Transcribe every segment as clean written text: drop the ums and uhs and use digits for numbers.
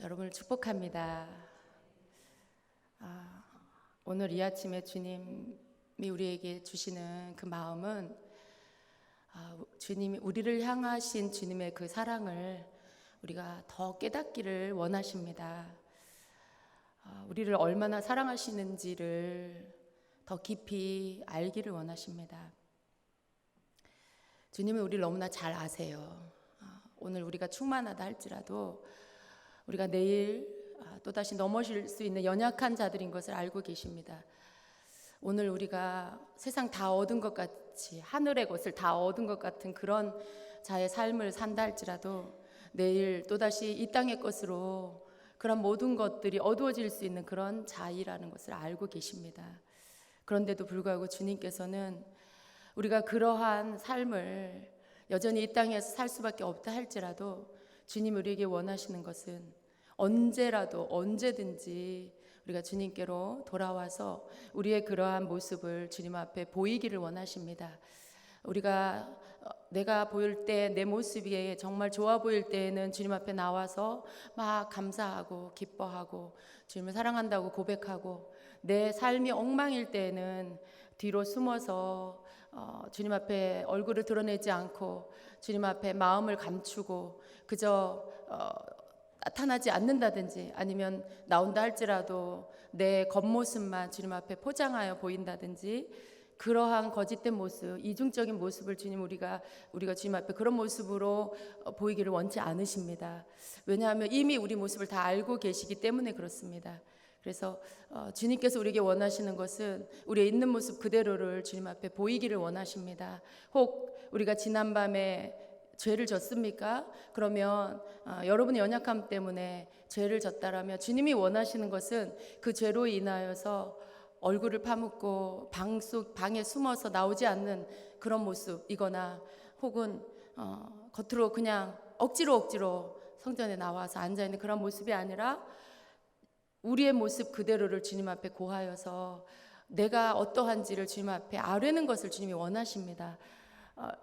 여러분을 축복합니다. 오늘 이 아침에 주님이 우리에게 주시는 그 마음은 주님이 우리를 향하신 주님의 그 사랑을 우리가 더 깨닫기를 원하십니다. 우리를 얼마나 사랑하시는지를 더 깊이 알기를 원하십니다. 주님은 우리를 너무나 잘 아세요. 오늘 우리가 충만하다 할지라도 우리가 내일 또다시 넘어질 수 있는 연약한 자들인 것을 알고 계십니다. 오늘 우리가 세상 다 얻은 것 같이 하늘의 것을 다 얻은 것 같은 그런 자의 삶을 산다 할지라도 내일 또다시 이 땅의 것으로 그런 모든 것들이 어두워질 수 있는 그런 자이라는 것을 알고 계십니다. 그런데도 불구하고 주님께서는 우리가 그러한 삶을 여전히 이 땅에서 살 수밖에 없다 할지라도 주님 우리에게 원하시는 것은 언제라도 언제든지 우리가 주님께로 돌아와서 우리의 그러한 모습을 주님 앞에 보이기를 원하십니다. 내가 보일 때 내 모습이 정말 좋아 보일 때에는 주님 앞에 나와서 막 감사하고 기뻐하고 주님을 사랑한다고 고백하고, 내 삶이 엉망일 때에는 뒤로 숨어서 주님 앞에 얼굴을 드러내지 않고 주님 앞에 마음을 감추고 그저 나타나지 않는다든지 아니면 나온다 할지라도 내 겉모습만 주님 앞에 포장하여 보인다든지, 그러한 거짓된 모습, 이중적인 모습을 우리가 주님 앞에 그런 모습으로 보이기를 원치 않으십니다. 왜냐하면 이미 우리 모습을 다 알고 계시기 때문에 그렇습니다. 그래서 주님께서 우리에게 원하시는 것은 우리의 있는 모습 그대로를 주님 앞에 보이기를 원하십니다. 혹 우리가 지난밤에 죄를 졌습니까? 그러면 여러분의 연약함 때문에 죄를 졌다라면 주님이 원하시는 것은 그 죄로 인하여서 얼굴을 파묻고 방에 숨어서 나오지 않는 그런 모습이거나 혹은 겉으로 그냥 억지로 성전에 나와서 앉아있는 그런 모습이 아니라 우리의 모습 그대로를 주님 앞에 고하여서 내가 어떠한지를 주님 앞에 아뢰는 것을 주님이 원하십니다.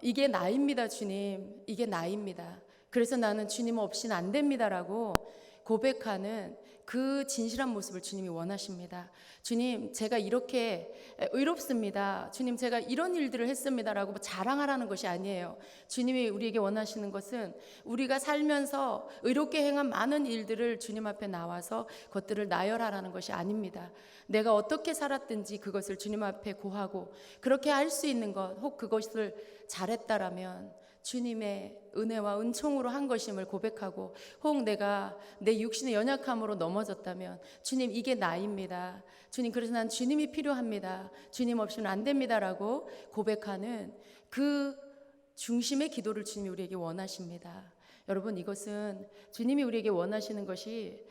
이게 나입니다. 주님, 이게 나입니다. 그래서 나는 주님 없이는 안 됩니다라고 고백하는 그 진실한 모습을 주님이 원하십니다. 주님, 제가 이렇게 의롭습니다. 주님, 제가 이런 일들을 했습니다라고 자랑하라는 것이 아니에요. 주님이 우리에게 원하시는 것은 우리가 살면서 의롭게 행한 많은 일들을 주님 앞에 나와서 그것들을 나열하라는 것이 아닙니다. 내가 어떻게 살았든지 그것을 주님 앞에 고하고, 그렇게 할 수 있는 것, 혹 그것을 잘했다라면 주님의 은혜와 은총으로 한 것임을 고백하고, 혹 내가 내 육신의 연약함으로 넘어졌다면 주님, 이게 나입니다. 주님, 그래서 난 주님이 필요합니다. 주님 없이는 안 됩니다라고 고백하는 그 중심의 기도를 주님이 우리에게 원하십니다. 여러분, 이것은 주님이 우리에게 원하시는 것이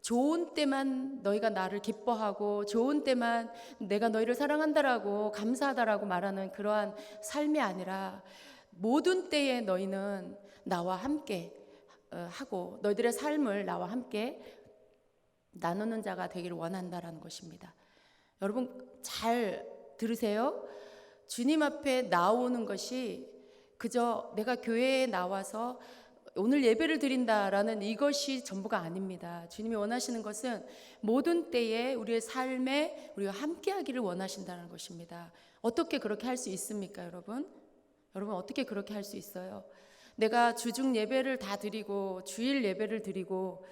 좋은 때만 너희가 나를 기뻐하고 좋은 때만 내가 너희를 사랑한다라고 감사하다라고 말하는 그러한 삶이 아니라, 모든 때에 너희는 나와 함께 하고 너희들의 삶을 나와 함께 나누는 자가 되기를 원한다라는 것입니다. 여러분 잘 들으세요. 주님 앞에 나오는 것이 그저 내가 교회에 나와서 오늘 예배를 드린다라는 이것이 전부가 아닙니다. 주님이 원하시는 것은 모든 때에 우리의 삶에 우리가 함께 하기를 원하신다는 것입니다. 어떻게 그렇게 할 수 있습니까, 여러분? 여러분 어떻게 그렇게 할 수 있어요? 내가 주중 예배를 다 드리고 주일 예배를 드리고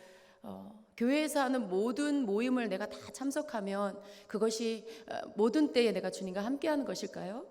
교회에서 하는 모든 모임을 내가 다 참석하면 그것이 모든 때에 내가 주님과 함께하는 것일까요?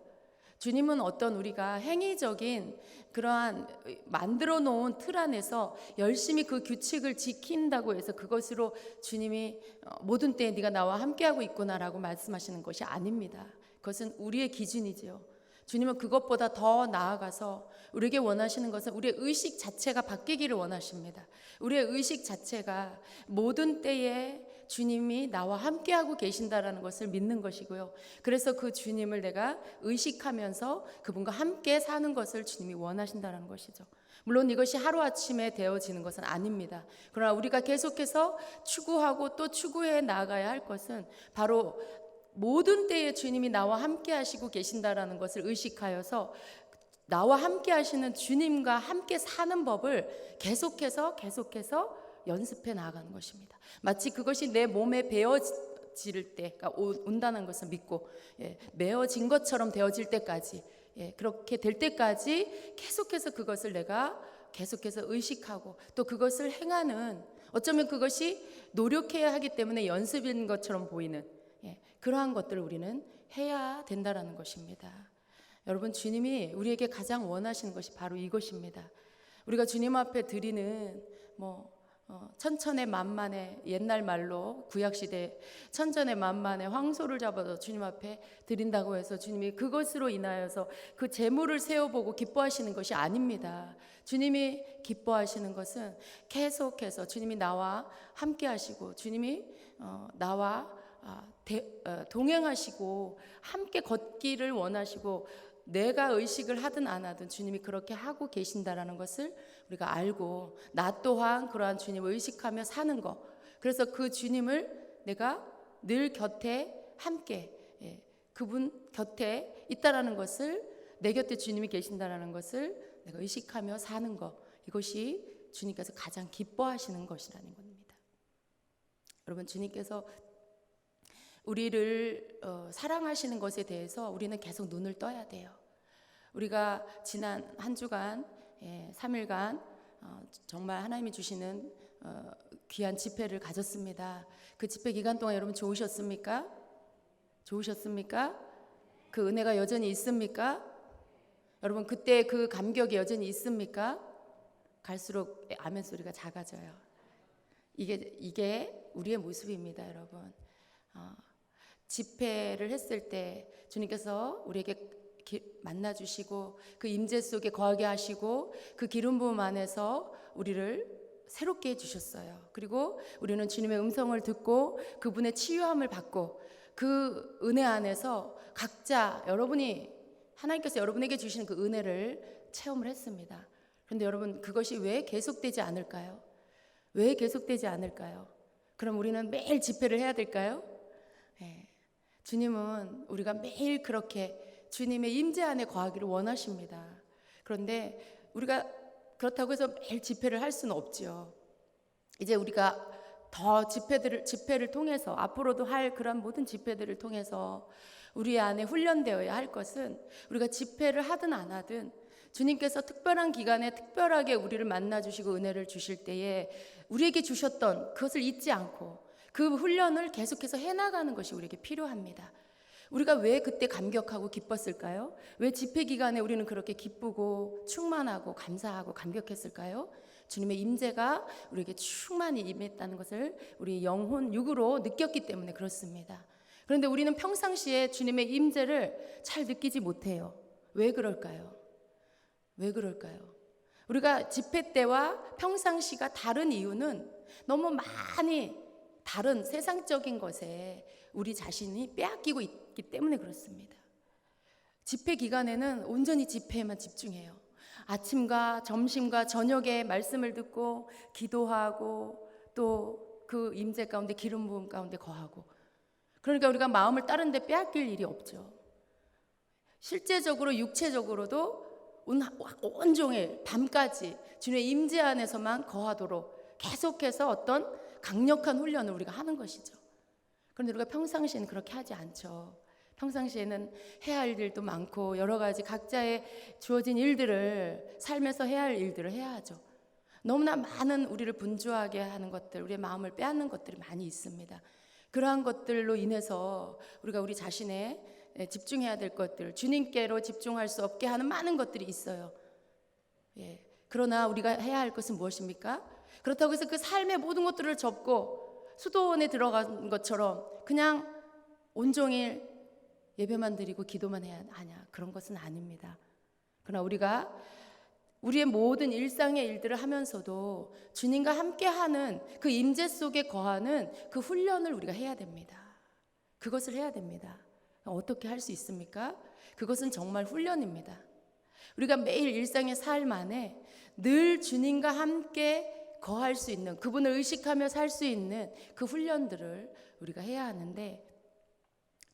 주님은 어떤 우리가 행위적인 그러한 만들어 놓은 틀 안에서 열심히 그 규칙을 지킨다고 해서 그것으로 주님이 모든 때에 네가 나와 함께하고 있구나라고 말씀하시는 것이 아닙니다. 그것은 우리의 기준이지요. 주님은 그것보다 더 나아가서 우리에게 원하시는 것은 우리의 의식 자체가 바뀌기를 원하십니다. 우리의 의식 자체가 모든 때에 주님이 나와 함께하고 계신다라는 것을 믿는 것이고요. 그래서 그 주님을 내가 의식하면서 그분과 함께 사는 것을 주님이 원하신다는 것이죠. 물론 이것이 하루아침에 되어지는 것은 아닙니다. 그러나 우리가 계속해서 추구하고 또 추구해 나아가야 할 것은 바로 모든 때에 주님이 나와 함께 하시고 계신다라는 것을 의식하여서 나와 함께 하시는 주님과 함께 사는 법을 계속해서 연습해 나아가는 것입니다. 마치 그것이 내 몸에 배어질 때, 그러니까 온다는 것을 믿고 메어진 것처럼 되어질 때까지, 그렇게 될 때까지 계속해서 그것을 내가 계속해서 의식하고 또 그것을 행하는, 어쩌면 그것이 노력해야 하기 때문에 연습인 것처럼 보이는 그러한 것들을 우리는 해야 된다라는 것입니다. 여러분, 주님이 우리에게 가장 원하시는 것이 바로 이것입니다. 우리가 주님 앞에 드리는 천천의 만만의, 옛날 말로 구약시대 천천의 만만의 황소를 잡아서 주님 앞에 드린다고 해서 주님이 그것으로 인하여서 그 제물을 세어보고 기뻐하시는 것이 아닙니다. 주님이 기뻐하시는 것은 계속해서 주님이 나와 함께 하시고 주님이 나와 동행하시고 함께 걷기를 원하시고, 내가 의식을 하든 안 하든 주님이 그렇게 하고 계신다라는 것을 우리가 알고, 나 또한 그러한 주님을 의식하며 사는 것, 그래서 그 주님을 내가 늘 곁에 함께 그분 곁에 있다라는 것을, 내 곁에 주님이 계신다라는 것을 내가 의식하며 사는 것, 이것이 주님께서 가장 기뻐하시는 것이라는 겁니다. 여러분, 주님께서 우리를 사랑하시는 것에 대해서 우리는 계속 눈을 떠야 돼요. 우리가 지난 한 주간 3일간 정말 하나님이 주시는 귀한 집회를 가졌습니다. 그 집회 기간 동안 여러분 좋으셨습니까? 좋으셨습니까? 그 은혜가 여전히 있습니까? 여러분, 그때 그 감격이 여전히 있습니까? 갈수록 아멘 소리가 작아져요. 이게 우리의 모습입니다, 여러분. 집회를 했을 때 주님께서 우리에게 만나주시고 그 임재 속에 거하게 하시고 그 기름 부음 안에서 우리를 새롭게 해주셨어요. 그리고 우리는 주님의 음성을 듣고 그분의 치유함을 받고 그 은혜 안에서 각자 하나님께서 여러분에게 주시는 그 은혜를 체험을 했습니다. 그런데 여러분, 그것이 왜 계속되지 않을까요? 왜 계속되지 않을까요? 그럼 우리는 매일 집회를 해야 될까요? 주님은 우리가 매일 그렇게 주님의 임재 안에 거하기를 원하십니다. 그런데 우리가 그렇다고 해서 매일 집회를 할 수는 없죠. 이제 우리가 더 집회를 통해서, 앞으로도 할 그런 모든 집회들을 통해서 우리 안에 훈련되어야 할 것은, 우리가 집회를 하든 안 하든 주님께서 특별한 기간에 특별하게 우리를 만나주시고 은혜를 주실 때에 우리에게 주셨던 그것을 잊지 않고 그 훈련을 계속해서 해나가는 것이 우리에게 필요합니다. 우리가 왜 그때 감격하고 기뻤을까요? 왜 집회 기간에 우리는 그렇게 기쁘고 충만하고 감사하고 감격했을까요? 주님의 임재가 우리에게 충만히 임했다는 것을 우리 영혼 육으로 느꼈기 때문에 그렇습니다. 그런데 우리는 평상시에 주님의 임재를 잘 느끼지 못해요. 왜 그럴까요? 왜 그럴까요? 우리가 집회 때와 평상시가 다른 이유는 너무 많이 다른 세상적인 것에 우리 자신이 빼앗기고 있기 때문에 그렇습니다. 집회 기간에는 온전히 집회에만 집중해요. 아침과 점심과 저녁에 말씀을 듣고 기도하고 또 그 임재 가운데 기름 부음 가운데 거하고, 그러니까 우리가 마음을 다른 데 빼앗길 일이 없죠. 실제적으로 육체적으로도 온종일 밤까지 주님의 임재 안에서만 거하도록 계속해서 어떤 강력한 훈련을 우리가 하는 것이죠. 그런데 우리가 평상시에는 그렇게 하지 않죠. 평상시에는 해야 할 일도 많고 여러 가지 각자의 주어진 일들을, 삶에서 해야 할 일들을 해야 하죠. 너무나 많은 우리를 분주하게 하는 것들, 우리의 마음을 빼앗는 것들이 많이 있습니다. 그러한 것들로 인해서 우리가 우리 자신에 집중해야 될 것들, 주님께로 집중할 수 없게 하는 많은 것들이 있어요. 그러나 우리가 해야 할 것은 무엇입니까? 그렇다고 해서 그 삶의 모든 것들을 접고 수도원에 들어간 것처럼 그냥 온종일 예배만 드리고 기도만 해야 하냐, 그런 것은 아닙니다. 그러나 우리가 우리의 모든 일상의 일들을 하면서도 주님과 함께하는 그 임재 속에 거하는 그 훈련을 우리가 해야 됩니다. 그것을 해야 됩니다. 어떻게 할 수 있습니까? 그것은 정말 훈련입니다. 우리가 매일 일상의 삶 안에 늘 주님과 함께 거할 수 있는, 그분을 의식하며 살 수 있는 그 훈련들을 우리가 해야 하는데,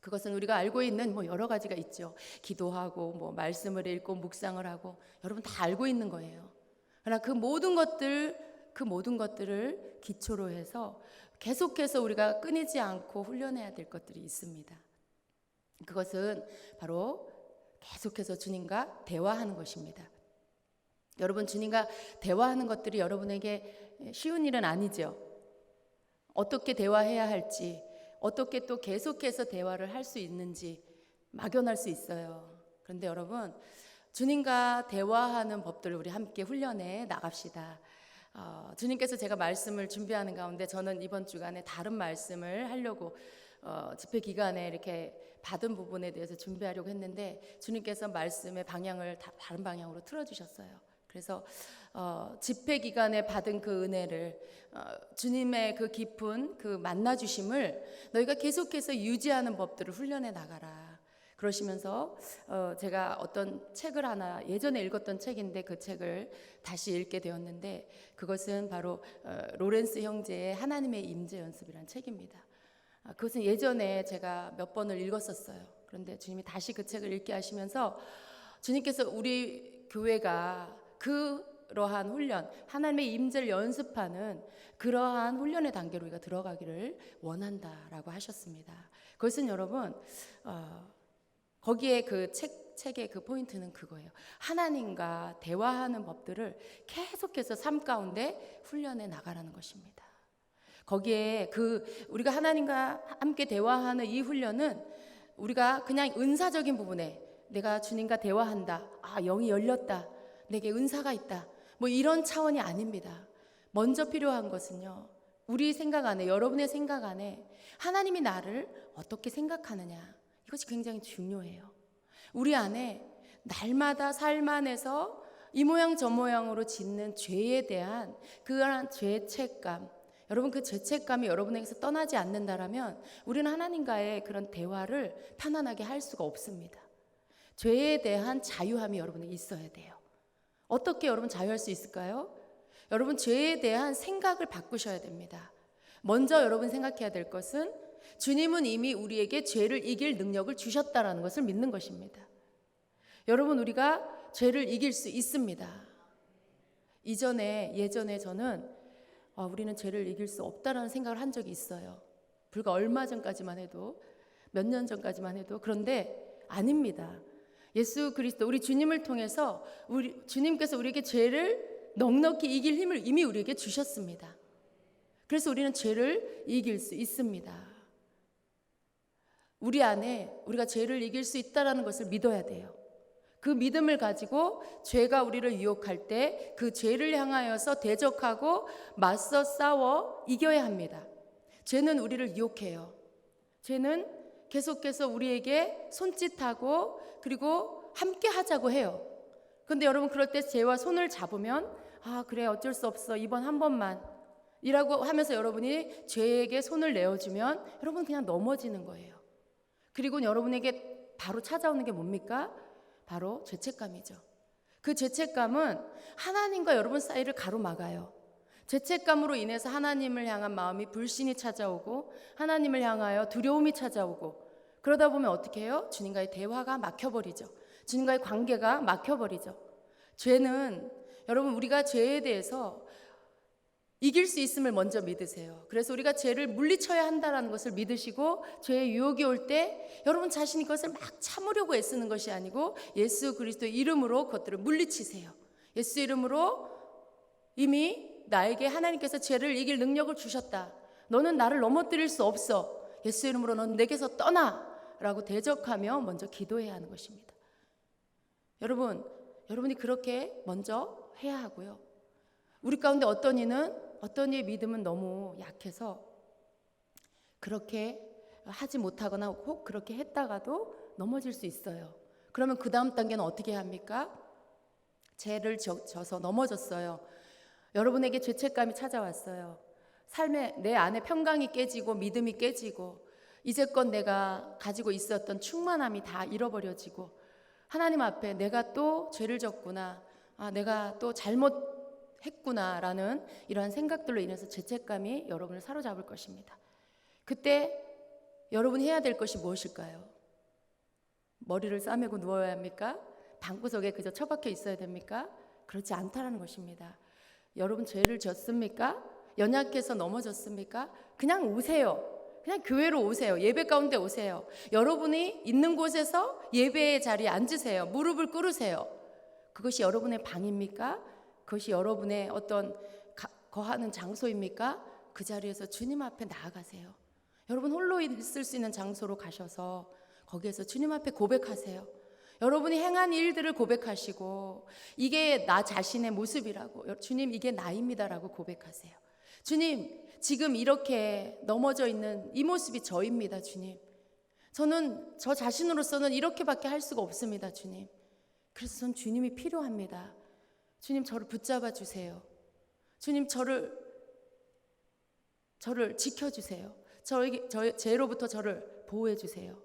그것은 우리가 알고 있는 여러 가지가 있죠. 기도하고 말씀을 읽고 묵상을 하고, 여러분 다 알고 있는 거예요. 그러나 그 모든 것들, 그 모든 것들을 기초로 해서 계속해서 우리가 끊이지 않고 훈련해야 될 것들이 있습니다. 그것은 바로 계속해서 주님과 대화하는 것입니다. 여러분, 주님과 대화하는 것들이 여러분에게 쉬운 일은 아니죠. 어떻게 대화해야 할지, 어떻게 또 계속해서 대화를 할 수 있는지 막연할 수 있어요. 그런데 여러분, 주님과 대화하는 법들을 우리 함께 훈련해 나갑시다. 주님께서 제가 말씀을 준비하는 가운데 저는 이번 주간에 다른 말씀을 하려고 집회 기간에 이렇게 받은 부분에 대해서 준비하려고 했는데 주님께서 말씀의 방향을 다른 방향으로 틀어주셨어요. 그래서 집회 기간에 받은 그 은혜를 주님의 그 깊은 그 만나주심을 너희가 계속해서 유지하는 법들을 훈련해 나가라. 그러시면서 제가 어떤 책을 하나 예전에 읽었던 책인데 그 책을 다시 읽게 되었는데 그것은 바로 로렌스 형제의 하나님의 임재 연습이라는 책입니다. 그것은 예전에 제가 몇 번을 읽었었어요. 그런데 주님이 다시 그 책을 읽게 하시면서 주님께서 우리 교회가 그러한 훈련, 하나님의 임재를 연습하는 그러한 훈련의 단계로 우리가 들어가기를 원한다라고 하셨습니다. 그것은 여러분 거기에 그 책의 그 포인트는 그거예요. 하나님과 대화하는 법들을 계속해서 삶 가운데 훈련해 나가라는 것입니다. 거기에 우리가 하나님과 함께 대화하는 이 훈련은 우리가 그냥 은사적인 부분에 내가 주님과 대화한다. 영이 열렸다. 내게 은사가 있다. 뭐 이런 차원이 아닙니다. 먼저 필요한 것은요. 우리 생각 안에, 여러분의 생각 안에 하나님이 나를 어떻게 생각하느냐. 이것이 굉장히 중요해요. 우리 안에 날마다 삶 안에서 이 모양 저 모양으로 짓는 죄에 대한 그러한 죄책감, 여러분 그 죄책감이 여러분에게서 떠나지 않는다라면 우리는 하나님과의 그런 대화를 편안하게 할 수가 없습니다. 죄에 대한 자유함이 여러분에게 있어야 돼요. 어떻게 여러분 자유할 수 있을까요? 여러분 죄에 대한 생각을 바꾸셔야 됩니다. 먼저 여러분 생각해야 될 것은 주님은 이미 우리에게 죄를 이길 능력을 주셨다라는 것을 믿는 것입니다. 여러분 우리가 죄를 이길 수 있습니다. 예전에 저는 우리는 죄를 이길 수 없다라는 생각을 한 적이 있어요. 불과 얼마 전까지만 해도 몇 년 전까지만 해도 그런데 아닙니다. 예수 그리스도 우리 주님을 통해서 주님께서 우리에게 죄를 넉넉히 이길 힘을 이미 우리에게 주셨습니다. 그래서 우리는 죄를 이길 수 있습니다. 우리 안에 우리가 죄를 이길 수 있다는 것을 믿어야 돼요. 그 믿음을 가지고 죄가 우리를 유혹할 때 그 죄를 향하여서 대적하고 맞서 싸워 이겨야 합니다. 죄는 우리를 유혹해요. 죄는 계속해서 우리에게 손짓하고 그리고 함께 하자고 해요. 그런데 여러분 그럴 때 죄와 손을 잡으면 그래 어쩔 수 없어 이번 한 번만 이라고 하면서 여러분이 죄에게 손을 내어주면 여러분 그냥 넘어지는 거예요. 그리고 여러분에게 바로 찾아오는 게 뭡니까? 바로 죄책감이죠. 그 죄책감은 하나님과 여러분 사이를 가로막아요. 죄책감으로 인해서 하나님을 향한 마음이 불신이 찾아오고 하나님을 향하여 두려움이 찾아오고 그러다 보면 어떻게 해요? 주님과의 대화가 막혀버리죠. 주님과의 관계가 막혀버리죠. 죄는 여러분 우리가 죄에 대해서 이길 수 있음을 먼저 믿으세요. 그래서 우리가 죄를 물리쳐야 한다는 것을 믿으시고 죄의 유혹이 올 때 여러분 자신이 그것을 막 참으려고 애쓰는 것이 아니고 예수 그리스도의 이름으로 그것들을 물리치세요. 예수 이름으로 이미 나에게 하나님께서 죄를 이길 능력을 주셨다. 너는 나를 넘어뜨릴 수 없어. 예수 이름으로 넌 내게서 떠나 라고 대적하며 먼저 기도해야 하는 것입니다. 여러분이 그렇게 먼저 해야 하고요. 우리 가운데 어떤 이의 믿음은 너무 약해서 그렇게 하지 못하거나 혹 그렇게 했다가도 넘어질 수 있어요. 그러면 그 다음 단계는 어떻게 합니까? 죄를 져서 넘어졌어요. 여러분에게 죄책감이 찾아왔어요. 삶에 내 안에 평강이 깨지고 믿음이 깨지고 이제껏 내가 가지고 있었던 충만함이 다 잃어버려지고 하나님 앞에 내가 또 죄를 졌구나, 내가 또 잘못했구나라는 이러한 생각들로 인해서 죄책감이 여러분을 사로잡을 것입니다. 그때 여러분이 해야 될 것이 무엇일까요? 머리를 싸매고 누워야 합니까? 방구석에 그저 처박혀 있어야 됩니까? 그렇지 않다라는 것입니다. 여러분 죄를 졌습니까? 연약해서 넘어졌습니까? 그냥 오세요. 그냥 교회로 오세요. 예배 가운데 오세요. 여러분이 있는 곳에서 예배의 자리에 앉으세요. 무릎을 꿇으세요. 그것이 여러분의 방입니까? 그것이 여러분의 어떤 거하는 장소입니까? 그 자리에서 주님 앞에 나아가세요. 여러분 홀로 있을 수 있는 장소로 가셔서 거기에서 주님 앞에 고백하세요. 여러분이 행한 일들을 고백하시고 이게 나 자신의 모습이라고, 주님 이게 나입니다라고 고백하세요. 주님 지금 이렇게 넘어져 있는 이 모습이 저입니다. 주님 저는 저 자신으로서는 이렇게밖에 할 수가 없습니다. 주님 그래서 전 주님이 필요합니다. 주님 저를 붙잡아 주세요. 주님 저를 지켜주세요. 저의 죄로부터 저를 보호해 주세요.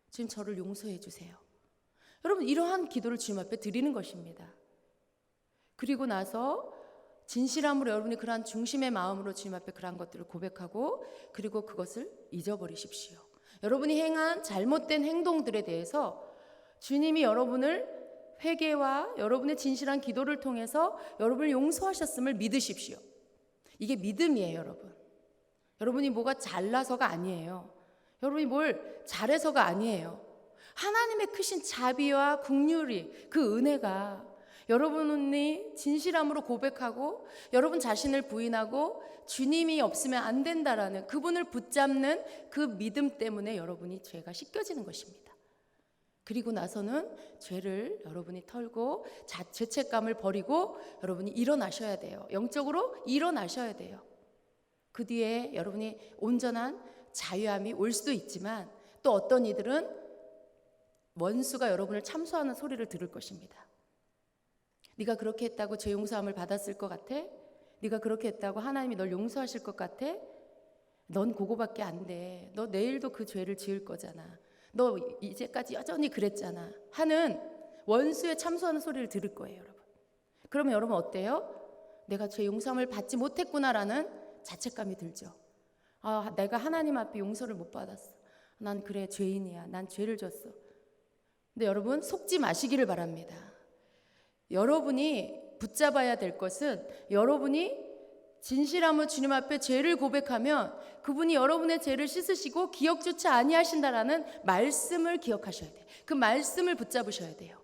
주님 저를 용서해 주세요. 여러분 이러한 기도를 주님 앞에 드리는 것입니다. 그리고 나서 진실함으로 여러분이 그러한 중심의 마음으로 주님 앞에 그러한 것들을 고백하고 그리고 그것을 잊어버리십시오. 여러분이 행한 잘못된 행동들에 대해서 주님이 여러분을 회개와 여러분의 진실한 기도를 통해서 여러분을 용서하셨음을 믿으십시오. 이게 믿음이에요. 여러분이 뭐가 잘나서가 아니에요. 여러분이 뭘 잘해서가 아니에요. 하나님의 크신 자비와 긍휼이 그 은혜가 여러분이 진실함으로 고백하고 여러분 자신을 부인하고 주님이 없으면 안 된다라는 그분을 붙잡는 그 믿음 때문에 여러분이 죄가 씻겨지는 것입니다. 그리고 나서는 죄를 여러분이 털고 죄책감을 버리고 여러분이 일어나셔야 돼요. 영적으로 일어나셔야 돼요. 그 뒤에 여러분이 온전한 자유함이 올 수도 있지만 또 어떤 이들은 원수가 여러분을 참소하는 소리를 들을 것입니다. 네가 그렇게 했다고 죄 용서함을 받았을 것 같아? 네가 그렇게 했다고 하나님이 널 용서하실 것 같아? 넌 그거밖에 안 돼. 너 내일도 그 죄를 지을 거잖아. 너 이제까지 여전히 그랬잖아. 하는 원수의 참소하는 소리를 들을 거예요, 여러분. 그러면 여러분 어때요? 내가 죄 용서함을 받지 못했구나라는 자책감이 들죠. 아, 내가 하나님 앞에 용서를 못 받았어. 난 그래 죄인이야. 난 죄를 졌어. 근데 여러분 속지 마시기를 바랍니다. 여러분이 붙잡아야 될 것은 여러분이 진실함으로 주님 앞에 죄를 고백하면 그분이 여러분의 죄를 씻으시고 기억조차 아니하신다라는 말씀을 기억하셔야 돼요. 그 말씀을 붙잡으셔야 돼요.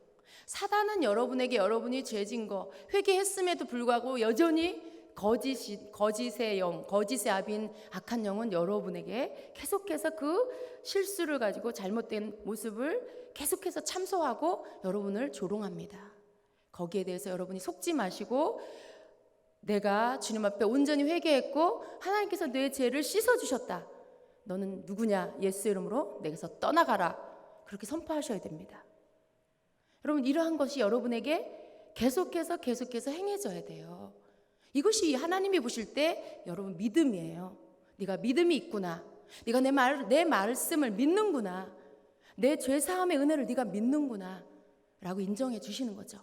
사단은 여러분에게 여러분이 죄진 거 회개했음에도 불구하고 여전히 거짓의 영, 거짓의 아비인 악한 영은 여러분에게 계속해서 그 실수를 가지고 잘못된 모습을 계속해서 참소하고 여러분을 조롱합니다. 거기에 대해서 여러분이 속지 마시고 내가 주님 앞에 온전히 회개했고 하나님께서 내 죄를 씻어주셨다. 너는 누구냐? 예수 이름으로 내게서 떠나가라. 그렇게 선포하셔야 됩니다. 여러분 이러한 것이 여러분에게 계속해서 행해져야 돼요. 이것이 하나님이 보실 때 여러분 믿음이에요. 네가 믿음이 있구나. 네가 내 말씀을 믿는구나. 내 죄사함의 은혜를 네가 믿는구나 라고 인정해 주시는 거죠.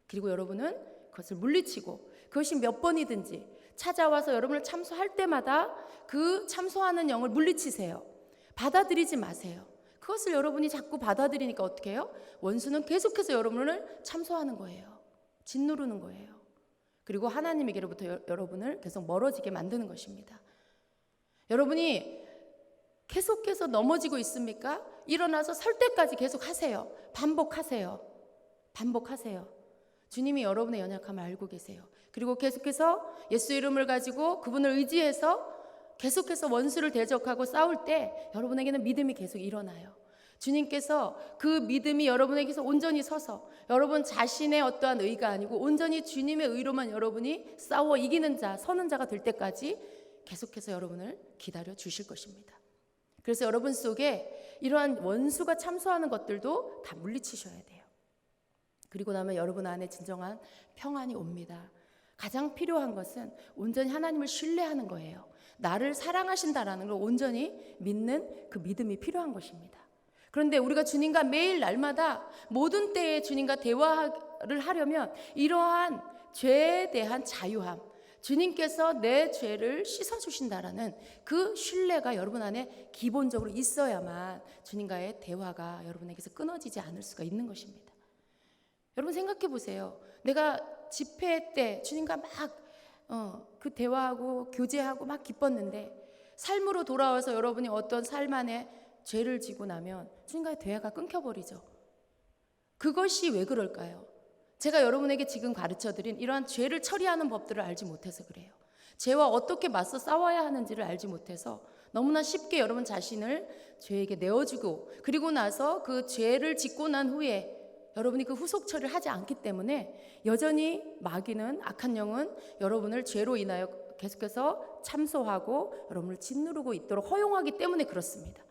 그리고 여러분은 그것을 물리치고 그것이 몇 번이든지 찾아와서 여러분을 참소할 때마다 그 참소하는 영을 물리치세요. 받아들이지 마세요. 그것을 여러분이 자꾸 받아들이니까 어떻게 해요? 원수는 계속해서 여러분을 참소하는 거예요. 짓누르는 거예요. 그리고 하나님에게로부터 여러분을 계속 멀어지게 만드는 것입니다. 여러분이 계속해서 넘어지고 있습니까? 일어나서 설 때까지 계속 하세요. 반복하세요. 주님이 여러분의 연약함을 알고 계세요. 그리고 계속해서 예수 이름을 가지고 그분을 의지해서 계속해서 원수를 대적하고 싸울 때 여러분에게는 믿음이 계속 일어나요. 주님께서 그 믿음이 여러분에게서 온전히 서서 여러분 자신의 어떠한 의가 아니고 온전히 주님의 의로만 여러분이 싸워 이기는 자, 서는 자가 될 때까지 계속해서 여러분을 기다려 주실 것입니다. 그래서 여러분 속에 이러한 원수가 참소하는 것들도 다 물리치셔야 돼요. 그리고 나면 여러분 안에 진정한 평안이 옵니다. 가장 필요한 것은 온전히 하나님을 신뢰하는 거예요. 나를 사랑하신다라는 걸 온전히 믿는 그 믿음이 필요한 것입니다. 그런데 우리가 주님과 매일 날마다 모든 때에 주님과 대화를 하려면 이러한 죄에 대한 자유함, 주님께서 내 죄를 씻어주신다라는 그 신뢰가 여러분 안에 기본적으로 있어야만 주님과의 대화가 여러분에게서 끊어지지 않을 수가 있는 것입니다. 여러분 생각해 보세요. 내가 집회 때 주님과 막 그 대화하고 교제하고 막 기뻤는데 삶으로 돌아와서 여러분이 어떤 삶 안에 죄를 지고 나면 주님과의 대화가 끊겨버리죠. 그것이 왜 그럴까요? 제가 여러분에게 지금 가르쳐드린 이러한 죄를 처리하는 법들을 알지 못해서 그래요. 죄와 어떻게 맞서 싸워야 하는지를 알지 못해서 너무나 쉽게 여러분 자신을 죄에게 내어주고, 그리고 나서 그 죄를 짓고 난 후에 여러분이 그 후속 처리를 하지 않기 때문에 여전히 마귀는, 악한 영은 여러분을 죄로 인하여 계속해서 참소하고 여러분을 짓누르고 있도록 허용하기 때문에 그렇습니다.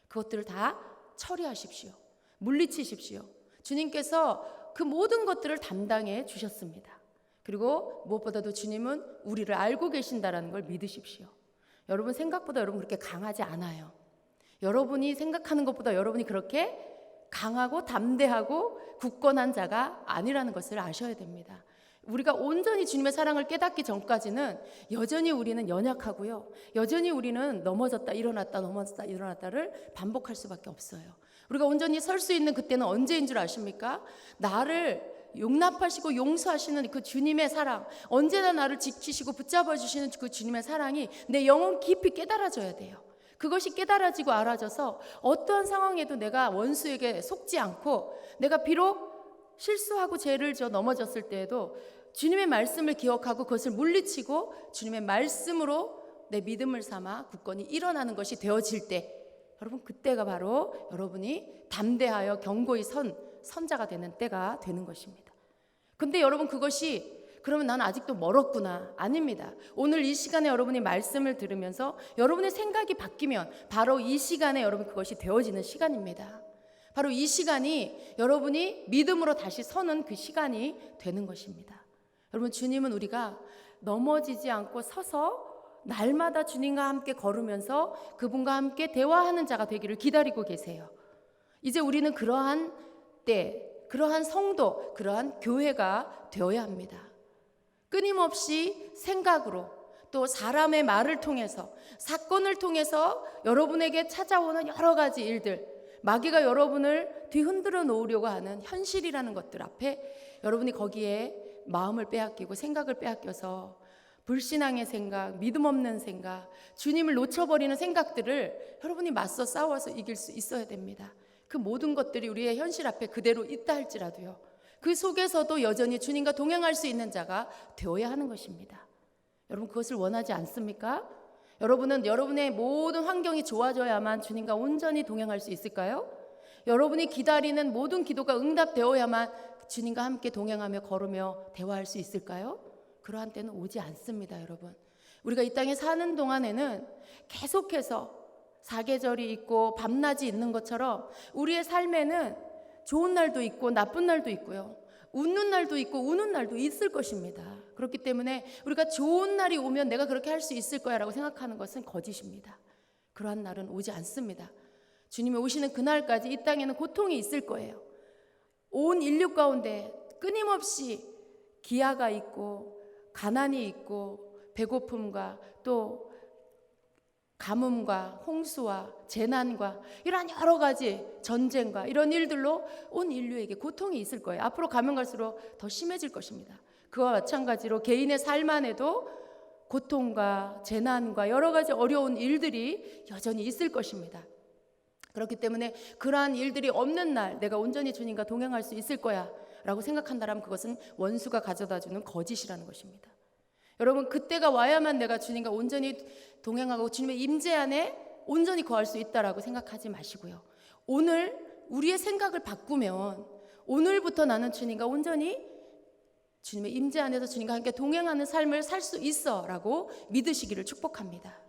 그것들을 다 처리하십시오. 물리치십시오. 주님께서 그 모든 것들을 담당해 주셨습니다. 그리고 무엇보다도 주님은 우리를 알고 계신다라는 걸 믿으십시오. 여러분 생각보다 여러분 그렇게 강하지 않아요. 여러분이 생각하는 것보다 여러분이 그렇게 강하고 담대하고 굳건한 자가 아니라는 것을 아셔야 됩니다. 우리가 온전히 주님의 사랑을 깨닫기 전까지는 여전히 우리는 연약하고요. 여전히 우리는 넘어졌다 일어났다 넘어졌다 일어났다를 반복할 수밖에 없어요. 우리가 온전히 설 수 있는 그때는 언제인 줄 아십니까? 나를 용납하시고 용서하시는 그 주님의 사랑, 언제나 나를 지키시고 붙잡아 주시는 그 주님의 사랑이 내 영혼 깊이 깨달아져야 돼요. 그것이 깨달아지고 알아져서 어떠한 상황에도 내가 원수에게 속지 않고, 내가 비록 실수하고 죄를 져 넘어졌을 때에도 주님의 말씀을 기억하고 그것을 물리치고 주님의 말씀으로 내 믿음을 삼아 굳건히 일어나는 것이 되어질 때, 여러분 그때가 바로 여러분이 담대하여 경고히 선자가 되는 때가 되는 것입니다. 근데 여러분 그것이 그러면 나는 아직도 멀었구나. 아닙니다. 오늘 이 시간에 여러분이 말씀을 들으면서 여러분의 생각이 바뀌면 바로 이 시간에 여러분 그것이 되어지는 시간입니다. 바로 이 시간이 여러분이 믿음으로 다시 서는 그 시간이 되는 것입니다. 여러분 주님은 우리가 넘어지지 않고 서서 날마다 주님과 함께 걸으면서 그분과 함께 대화하는 자가 되기를 기다리고 계세요. 이제 우리는 그러한 때, 그러한 성도, 그러한 교회가 되어야 합니다. 끊임없이 생각으로, 또 사람의 말을 통해서, 사건을 통해서 여러분에게 찾아오는 여러 가지 일들, 마귀가 여러분을 뒤흔들어 놓으려고 하는 현실이라는 것들 앞에 여러분이 거기에 마음을 빼앗기고 생각을 빼앗겨서 불신앙의 생각, 믿음 없는 생각, 주님을 놓쳐버리는 생각들을 여러분이 맞서 싸워서 이길 수 있어야 됩니다. 그 모든 것들이 우리의 현실 앞에 그대로 있다 할지라도요, 그 속에서도 여전히 주님과 동행할 수 있는 자가 되어야 하는 것입니다. 여러분 그것을 원하지 않습니까? 여러분은 여러분의 모든 환경이 좋아져야만 주님과 온전히 동행할 수 있을까요? 여러분이 기다리는 모든 기도가 응답되어야만 주님과 함께 동행하며 걸으며 대화할 수 있을까요? 그러한 때는 오지 않습니다. 여러분 우리가 이 땅에 사는 동안에는 계속해서 사계절이 있고 밤낮이 있는 것처럼 우리의 삶에는 좋은 날도 있고 나쁜 날도 있고요, 웃는 날도 있고 우는 날도 있을 것입니다. 그렇기 때문에 우리가 좋은 날이 오면 내가 그렇게 할 수 있을 거야 라고 생각하는 것은 거짓입니다. 그러한 날은 오지 않습니다. 주님이 오시는 그날까지 이 땅에는 고통이 있을 거예요. 온 인류 가운데 끊임없이 기아가 있고 가난이 있고 배고픔과 또 가뭄과 홍수와 재난과 이러한 여러 가지 전쟁과 이런 일들로 온 인류에게 고통이 있을 거예요. 앞으로 가면 갈수록 더 심해질 것입니다. 그와 마찬가지로 개인의 삶 안에도 고통과 재난과 여러 가지 어려운 일들이 여전히 있을 것입니다. 그렇기 때문에 그러한 일들이 없는 날 내가 온전히 주님과 동행할 수 있을 거야 라고 생각한다면 그것은 원수가 가져다주는 거짓이라는 것입니다. 여러분 그때가 와야만 내가 주님과 온전히 동행하고 주님의 임재 안에 온전히 거할 수 있다라고 생각하지 마시고요, 오늘 우리의 생각을 바꾸면 오늘부터 나는 주님과 온전히 주님의 임재 안에서 주님과 함께 동행하는 삶을 살 수 있어 라고 믿으시기를 축복합니다.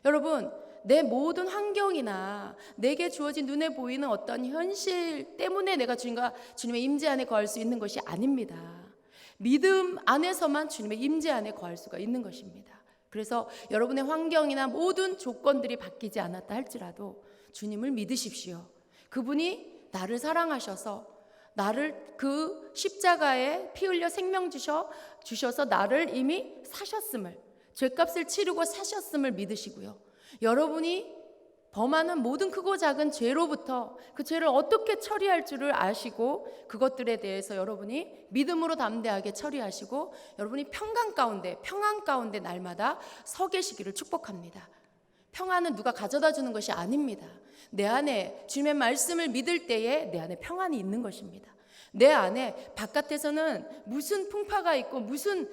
여러분 내 모든 환경이나 내게 주어진 눈에 보이는 어떤 현실 때문에 내가 주님의 임재 안에 거할 수 있는 것이 아닙니다. 믿음 안에서만 주님의 임재 안에 거할 수가 있는 것입니다. 그래서 여러분의 환경이나 모든 조건들이 바뀌지 않았다 할지라도 주님을 믿으십시오. 그분이 나를 사랑하셔서 나를 그 십자가에 피 흘려 생명 주셔서 나를 이미 사셨음을, 죄값을 치르고 사셨음을 믿으시고요, 여러분이 범하는 모든 크고 작은 죄로부터 그 죄를 어떻게 처리할 줄을 아시고 그것들에 대해서 여러분이 믿음으로 담대하게 처리하시고 여러분이 평안 가운데 날마다 서 계시기를 축복합니다. 평안은 누가 가져다 주는 것이 아닙니다. 내 안에 주님의 말씀을 믿을 때에 내 안에 평안이 있는 것입니다. 내 안에 바깥에서는 무슨 풍파가 있고 무슨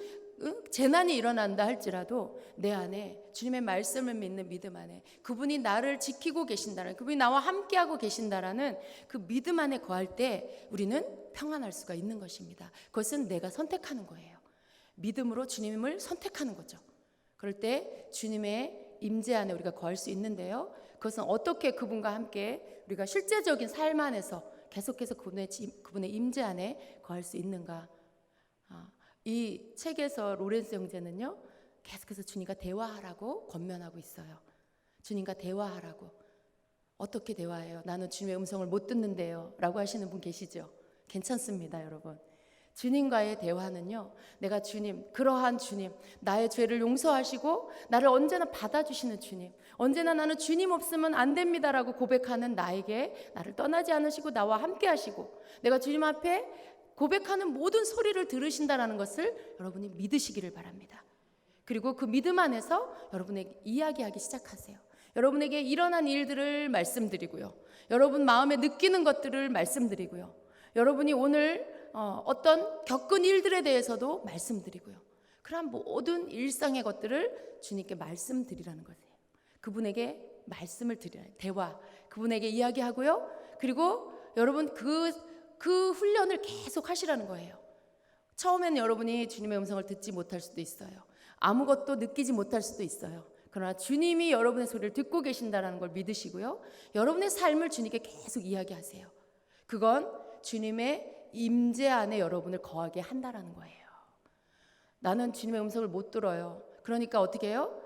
재난이 일어난다 할지라도 내 안에 주님의 말씀을 믿는 믿음 안에 그분이 나를 지키고 계신다는, 그분이 나와 함께하고 계신다라는 그 믿음 안에 거할 때 우리는 평안할 수가 있는 것입니다. 그것은 내가 선택하는 거예요. 믿음으로 주님을 선택하는 거죠. 그럴 때 주님의 임재 안에 우리가 거할 수 있는데요, 그것은 어떻게 그분과 함께 우리가 실제적인 삶 안에서 계속해서 그분의 임재 안에 거할 수 있는가. 이 책에서 로렌스 형제는요, 계속해서 주님과 대화하라고 권면하고 있어요. 주님과 대화하라고. 어떻게 대화해요? 나는 주님의 음성을 못 듣는데요 라고 하시는 분 계시죠? 괜찮습니다, 여러분. 주님과의 대화는요, 내가 주님, 그러한 주님, 나의 죄를 용서하시고 나를 언제나 받아주시는 주님, 언제나 나는 주님 없으면 안 됩니다라고 고백하는 나에게 나를 떠나지 않으시고 나와 함께 하시고 내가 주님 앞에 고백하는 모든 소리를 들으신다라는 것을 여러분이 믿으시기를 바랍니다. 그리고 그 믿음 안에서 여러분에게 이야기하기 시작하세요. 여러분에게 일어난 일들을 말씀드리고요, 여러분 마음에 느끼는 것들을 말씀드리고요, 여러분이 오늘 어떤 겪은 일들에 대해서도 말씀드리고요, 그러한 모든 일상의 것들을 주님께 말씀드리라는 거예요. 그분에게 말씀을 드려요. 대화, 그분에게 이야기하고요, 그리고 여러분 그 훈련을 계속 하시라는 거예요. 처음에는 여러분이 주님의 음성을 듣지 못할 수도 있어요. 아무것도 느끼지 못할 수도 있어요. 그러나 주님이 여러분의 소리를 듣고 계신다는 걸 믿으시고요, 여러분의 삶을 주님께 계속 이야기하세요. 그건 주님의 임재 안에 여러분을 거하게 한다라는 거예요. 나는 주님의 음성을 못 들어요. 그러니까 어떻게 해요?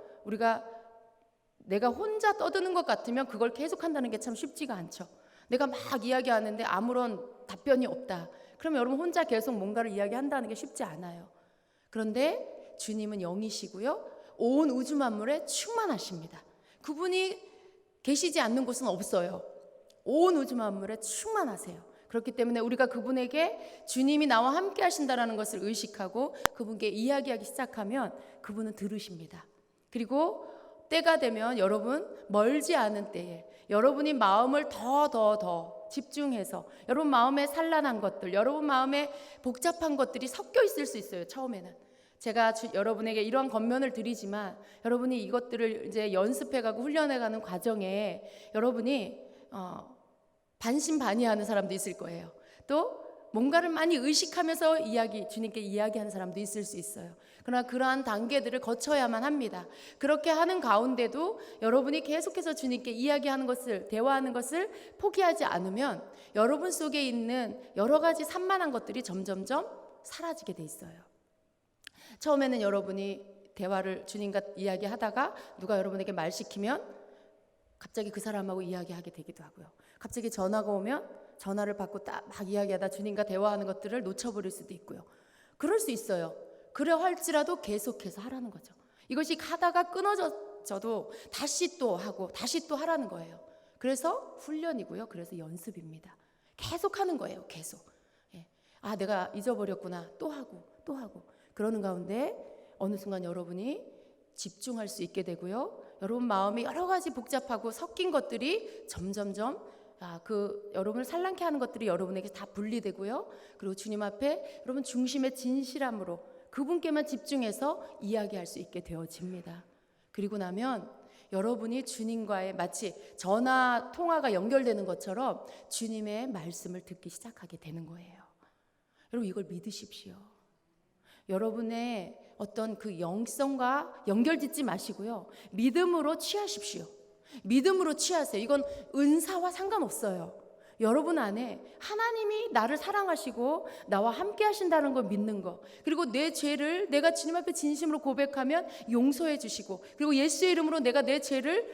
내가 혼자 떠드는 것 같으면 그걸 계속 한다는 게 참 쉽지가 않죠. 내가 막 이야기하는데 아무런 답변이 없다. 그럼 여러분 혼자 계속 뭔가를 이야기한다는 게 쉽지 않아요. 그런데 주님은 영이시고요, 온 우주 만물에 충만하십니다. 그분이 계시지 않는 곳은 없어요. 온 우주 만물에 충만하세요. 그렇기 때문에 우리가 그분에게 주님이 나와 함께 하신다는 것을 의식하고 그분께 이야기하기 시작하면 그분은 들으십니다. 그리고 때가 되면 여러분 멀지 않은 때에 여러분이 마음을 더 집중해서 여러분 마음에 산란한 것들, 여러분 마음에 복잡한 것들이 섞여 있을 수 있어요. 처음에는 제가 여러분에게 이러한 권면을 드리지만 여러분이 이것들을 이제 연습해가고 훈련해가는 과정에 여러분이 반신반의하는 사람도 있을 거예요. 또 뭔가를 많이 의식하면서 주님께 이야기하는 사람도 있을 수 있어요. 그러나 그러한 단계들을 거쳐야만 합니다. 그렇게 하는 가운데도 여러분이 계속해서 주님께 이야기하는 것을, 대화하는 것을 포기하지 않으면 여러분 속에 있는 여러 가지 산만한 것들이 점점점 사라지게 돼 있어요. 처음에는 여러분이 대화를 주님과 이야기하다가 누가 여러분에게 말 시키면 갑자기 그 사람하고 이야기하게 되기도 하고요. 갑자기 전화가 오면 전화를 받고 딱 막 이야기하다 주님과 대화하는 것들을 놓쳐버릴 수도 있고요. 그럴 수 있어요. 그래 할지라도 계속해서 하라는 거죠. 이것이 하다가 끊어져도 다시 또 하고 다시 또 하라는 거예요. 그래서 훈련이고요. 그래서 연습입니다. 계속 하는 거예요. 계속. 내가 잊어버렸구나. 또 하고 그러는 가운데 어느 순간 여러분이 집중할 수 있게 되고요. 여러분 마음이 여러 가지 복잡하고 섞인 것들이 점점점 여러분을 산란케 하는 것들이 여러분에게 다 분리되고요. 그리고 주님 앞에 여러분 중심의 진실함으로 그분께만 집중해서 이야기할 수 있게 되어집니다. 그리고 나면 여러분이 주님과의 마치 전화 통화가 연결되는 것처럼 주님의 말씀을 듣기 시작하게 되는 거예요. 여러분 이걸 믿으십시오. 여러분의 어떤 그 영성과 연결짓지 마시고요. 믿음으로 취하십시오. 믿음으로 취하세요. 이건 은사와 상관없어요. 여러분 안에 하나님이 나를 사랑하시고 나와 함께 하신다는 걸 믿는 거, 그리고 내 죄를 내가 주님 앞에 진심으로 고백하면 용서해 주시고, 그리고 예수의 이름으로 내가 내 죄를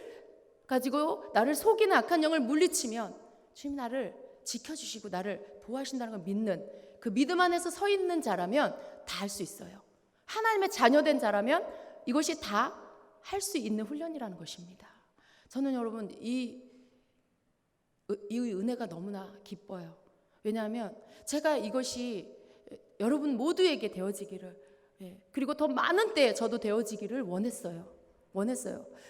가지고 나를 속이는 악한 영을 물리치면 주님 나를 지켜주시고 나를 보호하신다는 걸 믿는 그 믿음 안에서 서 있는 자라면 다 할 수 있어요. 하나님의 자녀된 자라면 이것이 다 할 수 있는 훈련이라는 것입니다. 저는 여러분 이 은혜가 너무나 기뻐요. 왜냐하면 제가 이것이 여러분 모두에게 되어지기를, 그리고 더 많은 때에 저도 되어지기를 원했어요.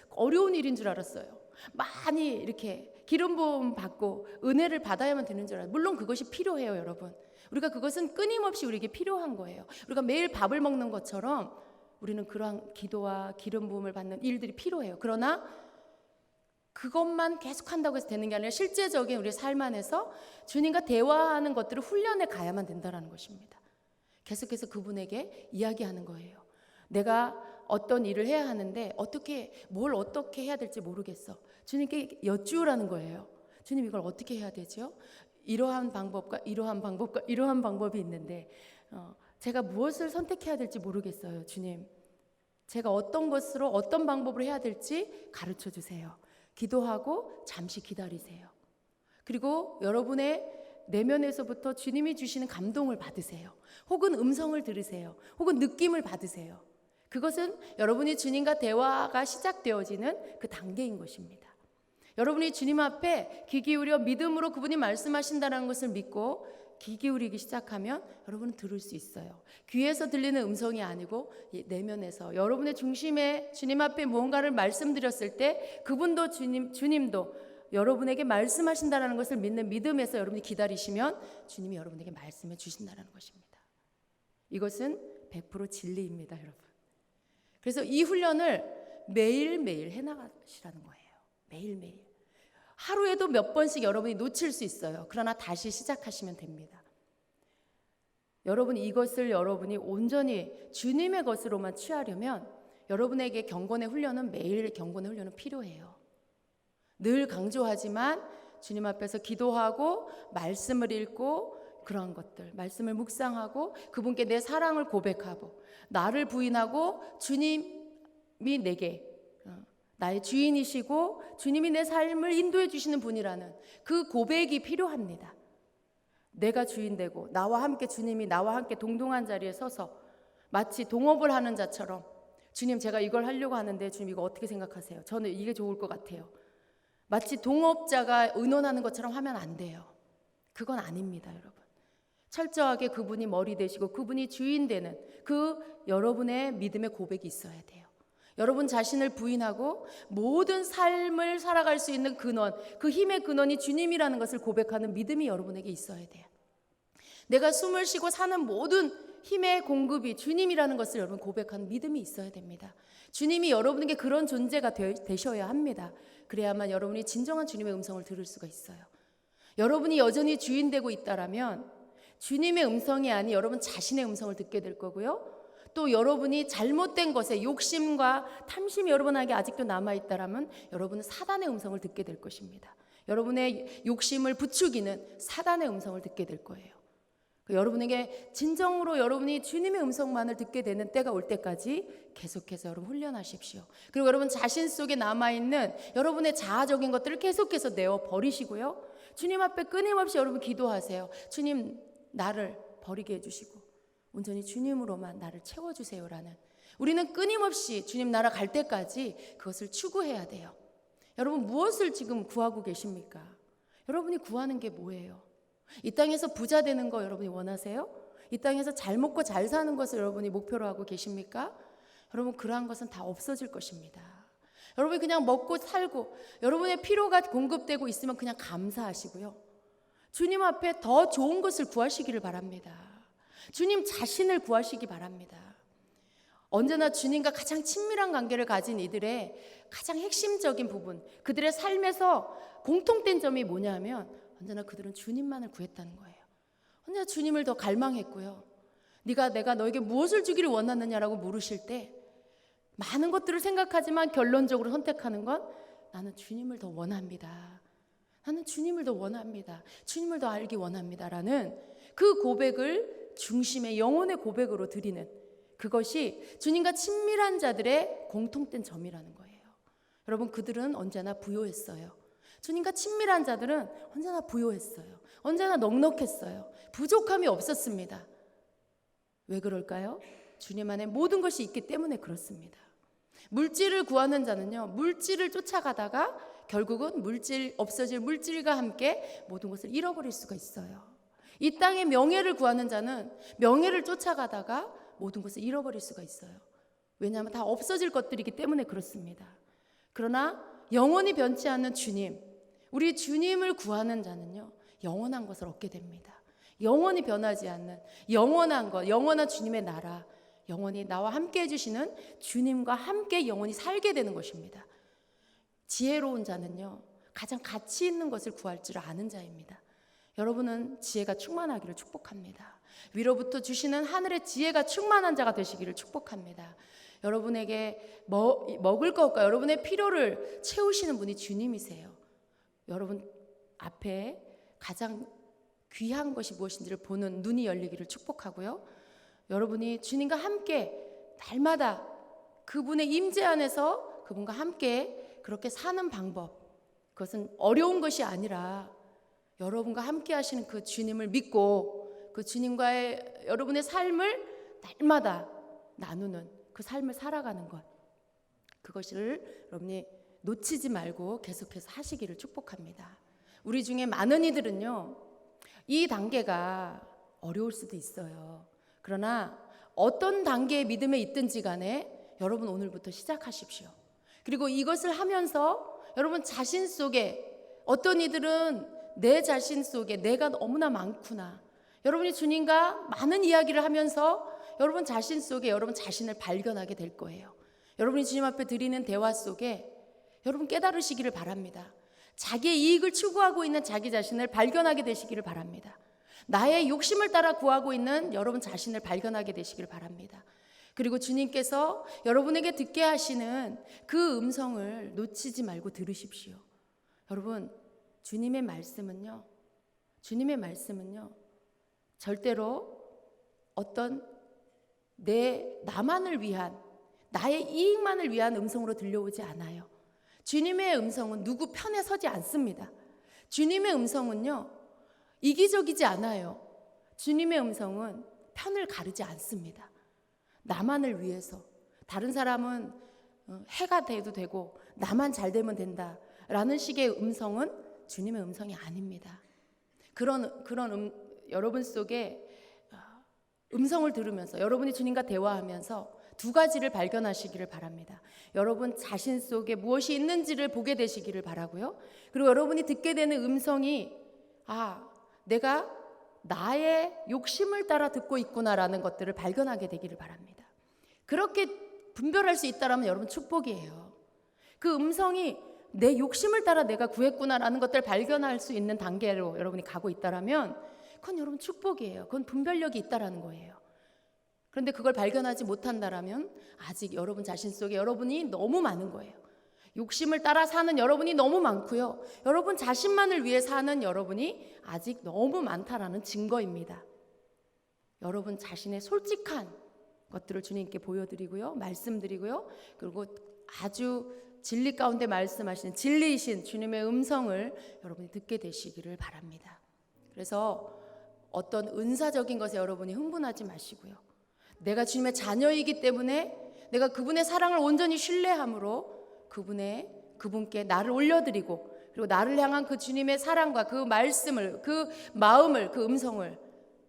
어려운 일인 줄 알았어요. 많이 이렇게 기름 부음 받고 은혜를 받아야만 되는 줄 알아요. 물론 그것이 필요해요, 여러분. 우리가 그것은 끊임없이 우리에게 필요한 거예요. 우리가 매일 밥을 먹는 것처럼 우리는 그러한 기도와 기름 부음을 받는 일들이 필요해요. 그러나 그것만 계속한다고 해서 되는 게 아니라 실제적인 우리 삶 안에서 주님과 대화하는 것들을 훈련해 가야만 된다는 것입니다. 계속해서 그분에게 이야기하는 거예요. 내가 어떤 일을 해야 하는데 뭘 어떻게 해야 될지 모르겠어. 주님께 여쭈라는 거예요. 주님, 이걸 어떻게 해야 되죠? 이러한 방법과 이러한 방법이 있는데 제가 무엇을 선택해야 될지 모르겠어요. 주님, 제가 어떤 것으로 어떤 방법으로 해야 될지 가르쳐 주세요. 기도하고 잠시 기다리세요. 그리고 여러분의 내면에서부터 주님이 주시는 감동을 받으세요. 혹은 음성을 들으세요. 혹은 느낌을 받으세요. 그것은 여러분이 주님과 대화가 시작되어지는 그 단계인 것입니다. 여러분이 주님 앞에 귀 기울여 믿음으로 그분이 말씀하신다는 것을 믿고 귀 기울이기 시작하면 여러분은 들을 수 있어요. 귀에서 들리는 음성이 아니고 내면에서 여러분의 중심에 주님 앞에 무언가를 말씀드렸을 때 그분도 주님도 여러분에게 말씀하신다는 것을 믿는 믿음에서 여러분이 기다리시면 주님이 여러분에게 말씀해 주신다는 것입니다. 이것은 100% 진리입니다, 여러분. 그래서 이 훈련을 매일매일 해나가시라는 거예요. 매일매일. 하루에도 몇 번씩 여러분이 놓칠 수 있어요. 그러나 다시 시작하시면 됩니다. 여러분이 온전히 주님의 것으로만 취하려면 여러분에게 경건의 훈련은 매일 경건의 훈련은 필요해요. 늘 강조하지만 주님 앞에서 기도하고 말씀을 읽고 그러한 것들, 말씀을 묵상하고 그분께 내 사랑을 고백하고 나를 부인하고 주님이 내게 나의 주인이시고 주님이 내 삶을 인도해 주시는 분이라는 그 고백이 필요합니다. 내가 주인되고 주님이 나와 함께 동등한 자리에 서서 마치 동업을 하는 자처럼 주님, 제가 이걸 하려고 하는데 주님 이거 어떻게 생각하세요? 저는 이게 좋을 것 같아요. 마치 동업자가 의논하는 것처럼 하면 안 돼요. 그건 아닙니다, 여러분. 철저하게 그분이 머리 되시고 그분이 주인 되는 그 여러분의 믿음의 고백이 있어야 돼요. 여러분 자신을 부인하고 모든 삶을 살아갈 수 있는 근원, 그 힘의 근원이 주님이라는 것을 고백하는 믿음이 여러분에게 있어야 돼요. 내가 숨을 쉬고 사는 모든 힘의 공급이 주님이라는 것을 여러분 고백하는 믿음이 있어야 됩니다. 주님이 여러분에게 그런 존재가 되셔야 합니다. 그래야만 여러분이 진정한 주님의 음성을 들을 수가 있어요. 여러분이 여전히 주인되고 있다라면 주님의 음성이 아닌 여러분 자신의 음성을 듣게 될 거고요. 또 여러분이 잘못된 것에 욕심과 탐심이 여러분에게 아직도 남아있다라면 여러분은 사단의 음성을 듣게 될 것입니다. 여러분의 욕심을 부추기는 사단의 음성을 듣게 될 거예요. 여러분에게 진정으로 여러분이 주님의 음성만을 듣게 되는 때가 올 때까지 계속해서 여러분 훈련하십시오. 그리고 여러분 자신 속에 남아있는 여러분의 자아적인 것들을 계속해서 내어버리시고요. 주님 앞에 끊임없이 여러분 기도하세요. 주님, 나를 버리게 해주시고 온전히 주님으로만 나를 채워주세요라는, 우리는 끊임없이 주님 나라 갈 때까지 그것을 추구해야 돼요. 여러분 무엇을 지금 구하고 계십니까? 여러분이 구하는 게 뭐예요? 이 땅에서 부자 되는 거 여러분이 원하세요? 이 땅에서 잘 먹고 잘 사는 것을 여러분이 목표로 하고 계십니까? 여러분 그러한 것은 다 없어질 것입니다. 여러분이 그냥 먹고 살고 여러분의 필요가 공급되고 있으면 그냥 감사하시고요. 주님 앞에 더 좋은 것을 구하시기를 바랍니다. 주님 자신을 구하시기 바랍니다. 언제나 주님과 가장 친밀한 관계를 가진 이들의 가장 핵심적인 부분, 그들의 삶에서 공통된 점이 뭐냐면 언제나 그들은 주님만을 구했다는 거예요. 언제나 주님을 더 갈망했고요. 내가 너에게 무엇을 주기를 원하느냐라고 물으실 때 많은 것들을 생각하지만 결론적으로 선택하는 건 나는 주님을 더 원합니다. 나는 주님을 더 원합니다. 주님을 더 알기 원합니다라는 그 고백을 중심의 영혼의 고백으로 드리는, 그것이 주님과 친밀한 자들의 공통된 점이라는 거예요. 여러분 그들은 언제나 부요했어요. 주님과 친밀한 자들은 언제나 부요했어요. 언제나 넉넉했어요. 부족함이 없었습니다. 왜 그럴까요? 주님 안에 모든 것이 있기 때문에 그렇습니다. 물질을 구하는 자는요, 물질을 쫓아가다가 결국은 없어질 물질과 함께 모든 것을 잃어버릴 수가 있어요. 이 땅의 명예를 구하는 자는 명예를 쫓아가다가 모든 것을 잃어버릴 수가 있어요. 왜냐하면 다 없어질 것들이기 때문에 그렇습니다. 그러나 영원히 변치 않는 주님, 우리 주님을 구하는 자는요, 영원한 것을 얻게 됩니다. 영원히 변하지 않는 영원한 것, 영원한 주님의 나라, 영원히 나와 함께 해주시는 주님과 함께 영원히 살게 되는 것입니다. 지혜로운 자는요, 가장 가치 있는 것을 구할 줄 아는 자입니다. 여러분은 지혜가 충만하기를 축복합니다. 위로부터 주시는 하늘의 지혜가 충만한 자가 되시기를 축복합니다. 여러분에게 먹을 것과 여러분의 필요를 채우시는 분이 주님이세요. 여러분 앞에 가장 귀한 것이 무엇인지를 보는 눈이 열리기를 축복하고요. 여러분이 주님과 함께 날마다 그분의 임재 안에서 그분과 함께 그렇게 사는 방법, 그것은 어려운 것이 아니라 여러분과 함께 하시는 그 주님을 믿고 그 주님과의 여러분의 삶을 날마다 나누는 그 삶을 살아가는 것, 그것을 여러분이 놓치지 말고 계속해서 하시기를 축복합니다. 우리 중에 많은 이들은요, 이 단계가 어려울 수도 있어요. 그러나 어떤 단계의 믿음에 있든지 간에 여러분 오늘부터 시작하십시오. 그리고 이것을 하면서 여러분 자신 속에, 어떤 이들은 내 자신 속에 내가 너무나 많구나, 여러분이 주님과 많은 이야기를 하면서 여러분 자신 속에 여러분 자신을 발견하게 될 거예요. 여러분이 주님 앞에 드리는 대화 속에 여러분 깨달으시기를 바랍니다. 자기의 이익을 추구하고 있는 자기 자신을 발견하게 되시기를 바랍니다. 나의 욕심을 따라 구하고 있는 여러분 자신을 발견하게 되시기를 바랍니다. 그리고 주님께서 여러분에게 듣게 하시는 그 음성을 놓치지 말고 들으십시오. 여러분, 주님의 말씀은요, 절대로 어떤 나만을 위한, 나의 이익만을 위한 음성으로 들려오지 않아요. 주님의 음성은 누구 편에 서지 않습니다. 주님의 음성은요, 이기적이지 않아요. 주님의 음성은 편을 가르지 않습니다. 나만을 위해서, 다른 사람은 해가 돼도 되고 나만 잘 되면 된다라는 식의 음성은 주님의 음성이 아닙니다. 여러분 속에 음성을 들으면서 여러분이 주님과 대화하면서 두 가지를 발견하시기를 바랍니다. 여러분 자신 속에 무엇이 있는지를 보게 되시기를 바라고요. 그리고 여러분이 듣게 되는 음성이 내가 나의 욕심을 따라 듣고 있구나라는 것들을 발견하게 되기를 바랍니다. 그렇게 분별할 수 있다면 여러분 축복이에요. 그 음성이 내 욕심을 따라 내가 구했구나라는 것들을 발견할 수 있는 단계로 여러분이 가고 있다면 그건 여러분 축복이에요. 그건 분별력이 있다라는 거예요. 그런데 그걸 발견하지 못한다면 아직 여러분 자신 속에 여러분이 너무 많은 거예요. 욕심을 따라 사는 여러분이 너무 많고요. 여러분 자신만을 위해 사는 여러분이 아직 너무 많다라는 증거입니다. 여러분 자신의 솔직한 것들을 주님께 보여드리고요, 말씀드리고요, 그리고 아주 진리 가운데 말씀하시는 진리이신 주님의 음성을 여러분이 듣게 되시기를 바랍니다. 그래서 어떤 은사적인 것에 여러분이 흥분하지 마시고요, 내가 주님의 자녀이기 때문에 내가 그분의 사랑을 온전히 신뢰함으로 그분께 나를 올려드리고, 그리고 나를 향한 그 주님의 사랑과 그 말씀을, 그 마음을, 그 음성을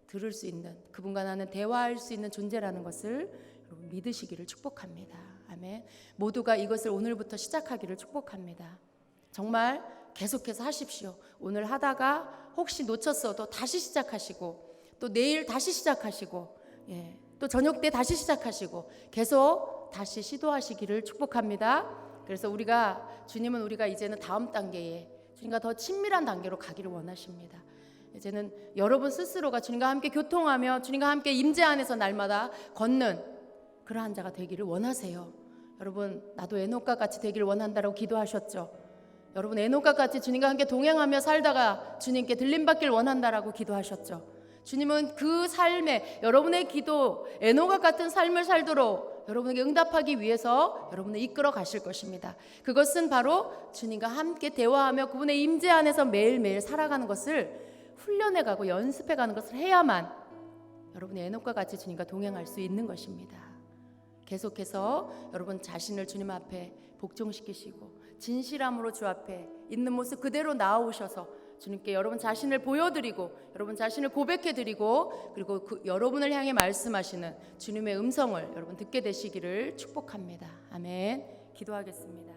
들을 수 있는, 그분과 나는 대화할 수 있는 존재라는 것을 여러분 믿으시기를 축복합니다. 아멘. 모두가 이것을 오늘부터 시작하기를 축복합니다. 정말 계속해서 하십시오. 오늘 하다가 혹시 놓쳤어도 다시 시작하시고, 또 내일 다시 시작하시고, 또 저녁 때 다시 시작하시고, 계속 다시 시도하시기를 축복합니다. 그래서 주님은 우리가 이제는 다음 단계에 주님과 더 친밀한 단계로 가기를 원하십니다. 이제는 여러분 스스로가 주님과 함께 교통하며 주님과 함께 임재 안에서 날마다 걷는 그러한 자가 되기를 원하세요. 여러분, 나도 에녹과 같이 되기를 원한다라고 기도하셨죠. 여러분, 에녹과 같이 주님과 함께 동행하며 살다가 주님께 들림받기를 원한다라고 기도하셨죠. 주님은 그 삶에 여러분의 기도, 에녹과 같은 삶을 살도록 여러분에게 응답하기 위해서 여러분을 이끌어 가실 것입니다. 그것은 바로 주님과 함께 대화하며 그분의 임재 안에서 매일매일 살아가는 것을 훈련해가고 연습해가는 것을 해야만 여러분이 에녹과 같이 주님과 동행할 수 있는 것입니다. 계속해서 여러분 자신을 주님 앞에 복종시키시고 진실함으로 주 앞에 있는 모습 그대로 나아오셔서 주님께 여러분 자신을 보여드리고 여러분 자신을 고백해드리고 그리고 여러분을 향해 말씀하시는 주님의 음성을 여러분 듣게 되시기를 축복합니다. 아멘. 기도하겠습니다.